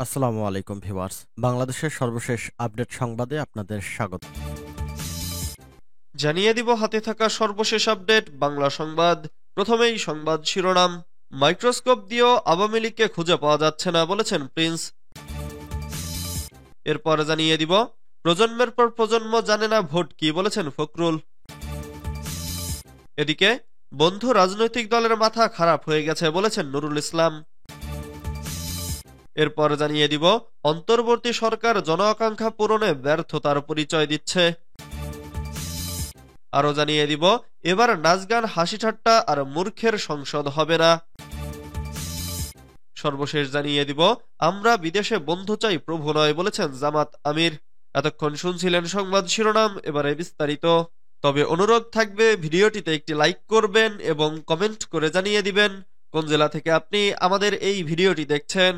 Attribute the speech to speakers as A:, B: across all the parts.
A: আসসালামু আলাইকুম ভিউয়ার্স। বাংলাদেশের সর্বশেষ আপডেট সংবাদে আপনাদের স্বাগত।
B: জানিয়ে দিব হাতে থাকা সর্বশেষ আপডেট বাংলা সংবাদ। প্রথমেই সংবাদ শিরোনাম। মাইক্রোস্কোপ দিয়েও আওয়ামী লীগকে খুঁজে পাওয়া যাচ্ছে না বলেছেন প্রিন্স। এরপর জানিয়ে দিব প্রজন্মের পর প্রজন্ম জানে না ভোট কি বলেছেন ফখরুল। এদিকে বন্ধু রাজনৈতিক দলের মাথা খারাপ হয়ে গেছে বলেছেন নুরুল ইসলাম। এরপর জানিয়ে দিব অন্তর্বর্তী সরকার জন আকাঙ্ক্ষা পূরণে ব্যর্থতার পরিচয় দিচ্ছে। আরো জানিয়ে দিব এবার নাচ গান হাসি ঠাট্টা আর মূর্খের সংসদ হবে না। সর্বশেষ জানিয়ে দিব আমরা বিদেশে বন্ধু চাই প্রভু নয় বলেছেন জামাত আমির। এতক্ষণ শুনছিলেন সংবাদ শিরোনাম, এবারে বিস্তারিত। তবে অনুরোধ থাকবে ভিডিওটিতে একটি লাইক করবেন এবং কমেন্ট করে জানিয়ে দিবেন কোন জেলা থেকে আপনি আমাদের এই ভিডিওটি দেখছেন।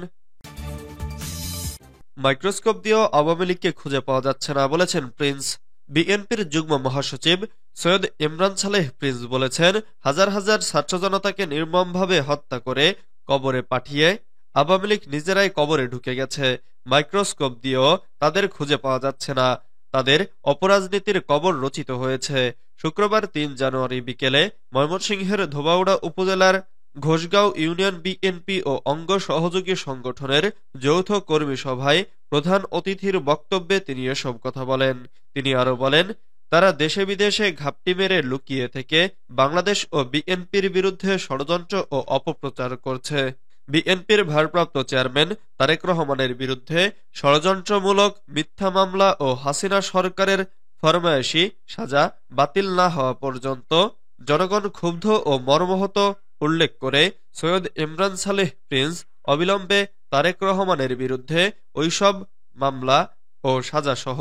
B: মাইক্রোস্কোপ দিয়েও আওয়ামী লীগকে খুঁজে পাওয়া যাচ্ছে না বলেছেন প্রিন্স। বিএনপির যুগ্ম মহাসচিব সৈয়দ ইমরান সালেহ প্রিন্স বলেছেন, হাজার হাজার ছাত্র জনতাকে নির্মমভাবে হত্যা করে কবরে পাঠিয়ে আওয়ামী লীগ নিজেরাই কবরে ঢুকে গেছে। মাইক্রোস্কোপ দিয়েও তাদের খুঁজে পাওয়া যাচ্ছে না। তাদের অপরাজনীতির কবর রচিত হয়েছে। শুক্রবার ৩ জানুয়ারি বিকেলে ময়মনসিংহের ধোবাউড়া উপজেলার ঘোষগাঁও ইউনিয়ন বিএনপি ও অঙ্গ সহযোগী সংগঠনের যৌথ কর্মী সভায় প্রধান অতিথির বক্তব্যে তিনি এসব কথা বলেন। তিনি আরো বলেন, তারা দেশে বিদেশে ঘাপটি মেরে লুকিয়ে থেকে বাংলাদেশ ও বিএনপির বিরুদ্ধে ষড়যন্ত্র ও অপপ্রচার করছে। বিএনপির ভারপ্রাপ্ত চেয়ারম্যান তারেক রহমানের বিরুদ্ধে ষড়যন্ত্রমূলক মিথ্যা মামলা ও হাসিনা সরকারের ফরমায়েশি সাজা বাতিল না হওয়া পর্যন্ত জনগণ ক্ষুব্ধ ও মর্মাহত উল্লেখ করে সৈয়দ ইমরান সালেহ প্রিন্স অবিলম্বে তারেক রহমানের বিরুদ্ধে ওইসব মামলা ও সাজাসহ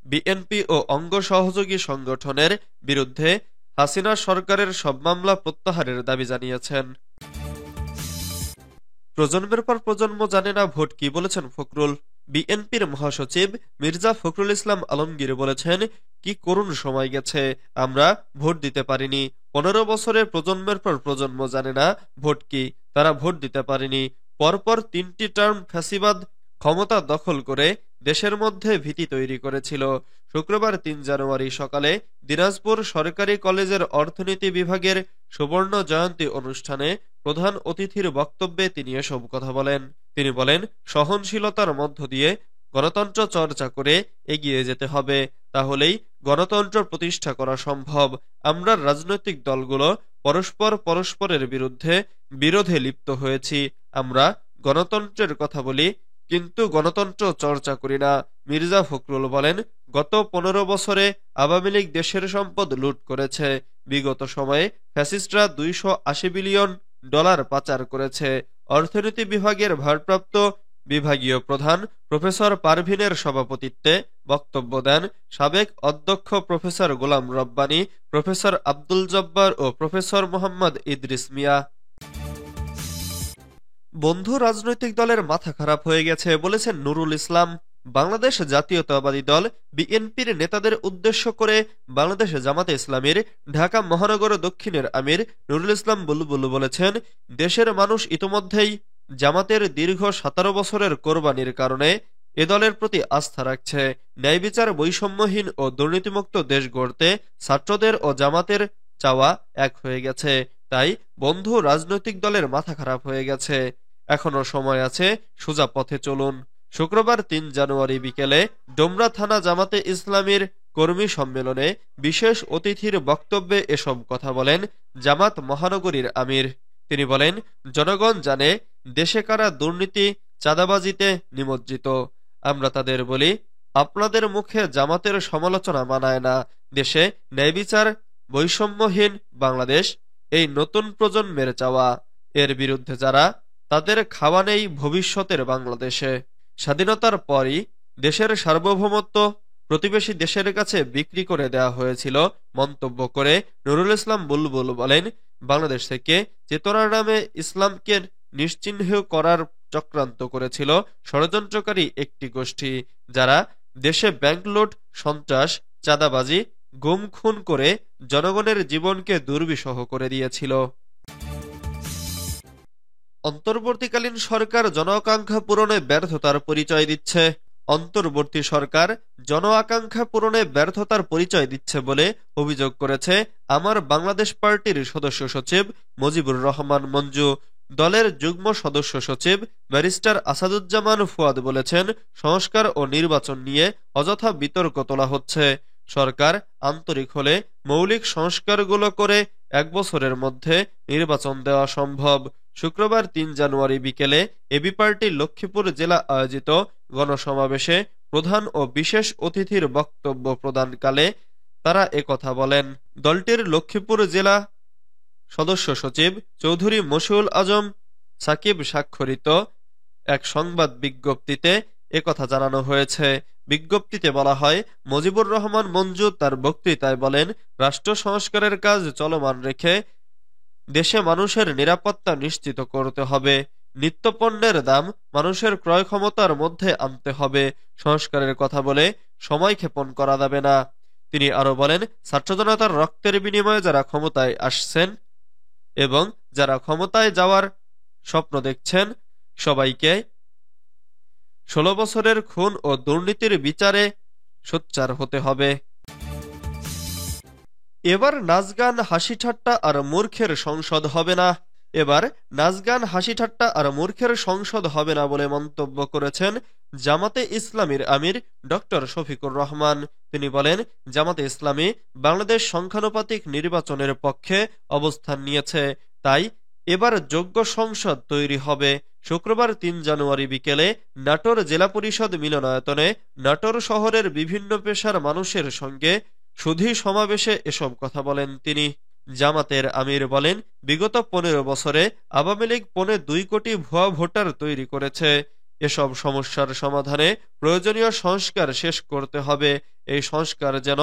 B: বিএনপি ও অঙ্গ সহযোগী সংগঠনের বিরুদ্ধে হাসিনা সরকারের সব মামলা প্রত্যাহারের দাবি জানিয়েছেন। প্রজন্মের পর প্রজন্ম জানে না ভোট কি বলেছেন ফখরুল। বিএনপির মহাসচিব মির্জা ফখরুল ইসলাম আলমগীর বলেছেন, কি করুণ সময় গেছে, আমরা ভোট দিতে পারিনি। 15 বছরে প্রজন্মের পর প্রজন্ম জানে না ভোট কি, তারা ভোট দিতে পারেনি। পরপর 3টি টার্ম ফ্যাসিবাদ ক্ষমতা দখল করে দেশের মধ্যে ভীতি তৈরি করেছিল। শুক্রবার ৩ জানুয়ারি সকালে দিনাজপুর সরকারি কলেজের অর্থনীতি বিভাগের সুবর্ণ জয়ন্তী অনুষ্ঠানে প্রধান অতিথির বক্তব্যে তিনি এসব কথা বলেন। তিনি বলেন, সহনশীলতার মধ্য দিয়ে গণতন্ত্র চর্চা করে এগিয়ে যেতে হবে, তাহলেই গণতন্ত্র প্রতিষ্ঠা করা সম্ভব। আমরা রাজনৈতিক দলগুলো পরস্পরের বিরোধে লিপ্ত হয়েছি। আমরা গণতন্ত্রের কথা বলি কিন্তু গণতন্ত্র চর্চা করি না। মির্জা ফখরুল বলেন, গত 15 বছরে আওয়ামী লীগ দেশের সম্পদ লুট করেছে। বিগত সময়ে ফ্যাসিস্টরা $280 বিলিয়ন পাচার করেছে। অর্থনীতি বিভাগের ভারপ্রাপ্ত বিভাগীয় প্রধান প্রফেসর পারভিনের সভাপতিত্বে বক্তব্য দেন সাবেক অধ্যক্ষ প্রফেসর গোলাম রব্বানী, প্রফেসর আব্দুল জব্বার ও প্রফেসর মোহাম্মদ ইদ্রিস মিয়া। বন্ধু রাজনৈতিক দলের মাথা খারাপ হয়ে গেছে বলেছেন নুরুল ইসলাম। বাংলাদেশ জাতীয়তাবাদী দল বিএনপির নেতাদের উদ্দেশ্য করে বাংলাদেশ জামাতে ইসলামীর ঢাকা মহানগর দক্ষিণের আমির নুরুল ইসলাম বুলবুল বলেছেন, দেশের মানুষ ইতোমধ্যেই জামাতের দীর্ঘ 17 বছরের কোরবানির কারণে এ দলের প্রতি আস্থা রাখছে। ন্যায় বিচার, বৈষম্যহীন ও দুর্নীতিমুক্ত দেশ গড়তে ছাত্রদের ও জামাতের চাওয়া এক হয়ে গেছে। তাই বন্ধু রাজনৈতিক দলের মাথা খারাপ হয়ে গেছে। এখনো সময় আছে, সোজা পথে চলুন। শুক্রবার ৩ জানুয়ারি বিকেলে ডোমরা থানা জামাতে ইসলামীর কর্মী সম্মেলনে বিশেষ অতিথির বক্তব্যে এসব কথা বলেন জামাত মহানগরীর আমির। তিনি বলেন, জনগণ জানে দেশে কারা দুর্নীতি চাঁদাবাজিতে নিমজ্জিত। আমরা তাদের বলি, আপনাদের মুখে জামাতের সমালোচনা মানায় না। দেশে ন্যায় বিচার, বৈষম্যহীন বাংলাদেশ এই নতুন প্রজন্মের চাওয়া। এর বিরুদ্ধে যারা, তাদের খাওয়া নেই ভবিষ্যতের বাংলাদেশে। স্বাধীনতার পরই দেশের সার্বভৌমত্ব প্রতিবেশী দেশের কাছে বিক্রি করে দেওয়া হয়েছিল মন্তব্য করে নুরুল ইসলাম বুলবুল বলেন, বাংলাদেশ থেকে চেতনার নামে ইসলামকে নিশ্চিহ্ন করার চক্রান্ত করেছিল ষড়যন্ত্রকারী একটি গোষ্ঠী, যারা দেশে ব্যাংক লুট, সন্ত্রাস, চাঁদাবাজি, গুম খুন করে জনগণের জীবনকে দুর্বিষহ করে দিয়েছিল। অন্তর্বর্তীকালীন সরকার জন আকাঙ্ক্ষা পূরণে ব্যর্থতার পরিচয় দিচ্ছে। অন্তর্বর্তী সরকার জন আকাঙ্ক্ষা পূরণে ব্যর্থতার পরিচয় দিচ্ছে বলে অভিযোগ করেছে আমার বাংলাদেশ পার্টির সদস্য সচিব মুজিবুর রহমান মঞ্জু। দলের যুগ্ম সদস্য সচিব ব্যারিস্টার আসাদুজ্জামান ফুয়াদ বলেছেন, সংস্কার ও নির্বাচন নিয়ে অযথা বিতর্ক তোলা হচ্ছে। সরকার আন্তরিক হলে মৌলিক সংস্কারগুলো করে 1 বছরের মধ্যে নির্বাচন দেওয়া সম্ভব। শুক্রবার 3 জানুয়ারি বিকেলে এবি পার্টি লক্ষ্মীপুর জেলা আয়োজিত গণসমাবেশে প্রধান ও বিশেষ অতিথির বক্তব্য প্রদানকালে তারা একথা বলেন। দলটির লক্ষ্মীপুর জেলা সদস্য সচিব চৌধুরী মশিউল আজম সাকিব স্বাক্ষরিত এক সংবাদ বিজ্ঞপ্তিতে একথা জানানো হয়েছে। বিজ্ঞপ্তিতে বলা হয়, মুজিবুর রহমান মঞ্জু তার বক্তৃতায় বলেন, রাষ্ট্র সংস্কারের কাজ চলমান রেখে দেশে মানুষের নিরাপত্তা নিশ্চিত করতে হবে। নিত্যপণ্যের দাম মানুষের ক্রয় ক্ষমতার মধ্যে আনতে হবে। সংস্কারের কথা বলে সময় ক্ষেপণ করা যাবে না। তিনি আরো বলেন, ছাত্র জনতার রক্তের বিনিময়ে যারা ক্ষমতায় আসছেন এবং যারা ক্ষমতায় যাওয়ার স্বপ্ন দেখছেন, সবাইকে 16 বছরের খুন ও দুর্নীতির বিচারে সোচ্চার হতে হবে। এবার নাচগান হাসি ঠাট্টা আর মূর্খের সংসদ হবে না। এবার নাচগান হাসি ঠাট্টা আর মূর্খের সংসদ হবে না বলে মন্তব্য করেছেন জামাতে ইসলামীর আমির ডক্টর শফিকুর রহমান। তিনি বলেন, জামাতে ইসলামী বাংলাদেশ সংখ্যানুপাতিক নির্বাচনের পক্ষে অবস্থান নিয়েছে, তাই এবার যোগ্য সংসদ তৈরি হবে। শুক্রবার 3 জানুয়ারি বিকেলে নাটোর জেলা পরিষদ মিলনায়তনে নাটোর শহরের বিভিন্ন পেশার মানুষের সঙ্গে সুধী সমাবেশে এসব কথা বলেন তিনি। জামাতের আমির বলেন, বিগত 15 বছরে আওয়ামী লীগ 2.25 কোটি ভুয়া ভোটার তৈরি করেছে। এসব সমস্যার সমাধানে প্রয়োজনীয় সংস্কার শেষ করতে হবে। এই সংস্কার যেন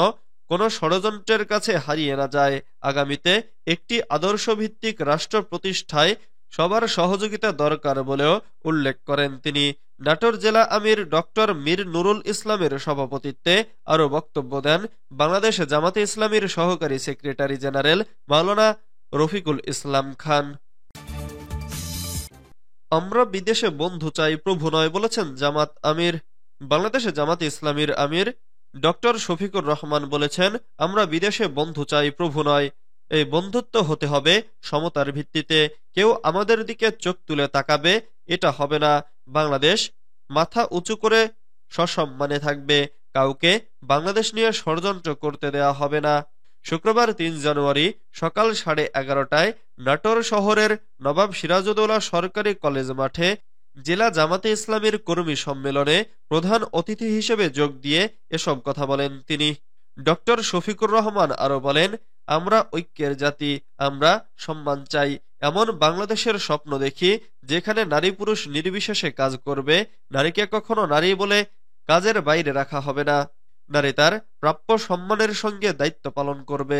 B: কোনো ষড়যন্ত্রের কাছে হারিয়ে না যায়। আগামীতে একটি আদর্শভিত্তিক রাষ্ট্র প্রতিষ্ঠায় সবার সহযোগিতা দরকার বলেও উল্লেখ করেন তিনি। নাটোর জেলা আমির ডক্টর মীর নুরুল ইসলামের সভাপতিত্বে আরো বক্তব্য দেন বাংলাদেশ জামাতে ইসলামীর সহকারী সেক্রেটারি জেনারেল মাওলানা রফিকুল ইসলাম খান। আমরা বিদেশে বন্ধু চাই, প্রভু নয়, বলেছেন জামাত আমির। বাংলাদেশে জামাতে ইসলামীর আমির ডক্টর শফিকুর রহমান বলেছেন, আমরা বিদেশে বন্ধু চাই, প্রভু নয়। এই বন্ধুত্ব হতে হবে সমতার ভিত্তিতে। কেউ আমাদের দিকে চোখ তুলে তাকাবে, এটা হবে না। বাংলাদেশ মাথা উঁচু করে সসম্মানে থাকবে। কাউকে বাংলাদেশ নিয়ে ষড়যন্ত্র করতে দেয়া হবে না। শুক্রবার 3 জানুয়ারি সকাল 11:30টায় নাটোর শহরের নবাব সিরাজউদ্দৌলা সরকারি কলেজ মাঠে জেলা জামাতে ইসলামীর কর্মী সম্মেলনে প্রধান অতিথি হিসেবে যোগ দিয়ে এসব কথা বলেন তিনি। ডক্টর শফিকুর রহমান আরো বলেন, আমরা ঐক্যের জাতি, আমরা সম্মান চাই। এমন বাংলাদেশের স্বপ্ন দেখি যেখানে নারী পুরুষ নির্বিশেষে কাজ করবে। নারীকে কখনো নারী বলে কাজের বাইরে রাখা হবে না। নারী তার প্রাপ্য সম্মানের সঙ্গে দায়িত্ব পালন করবে।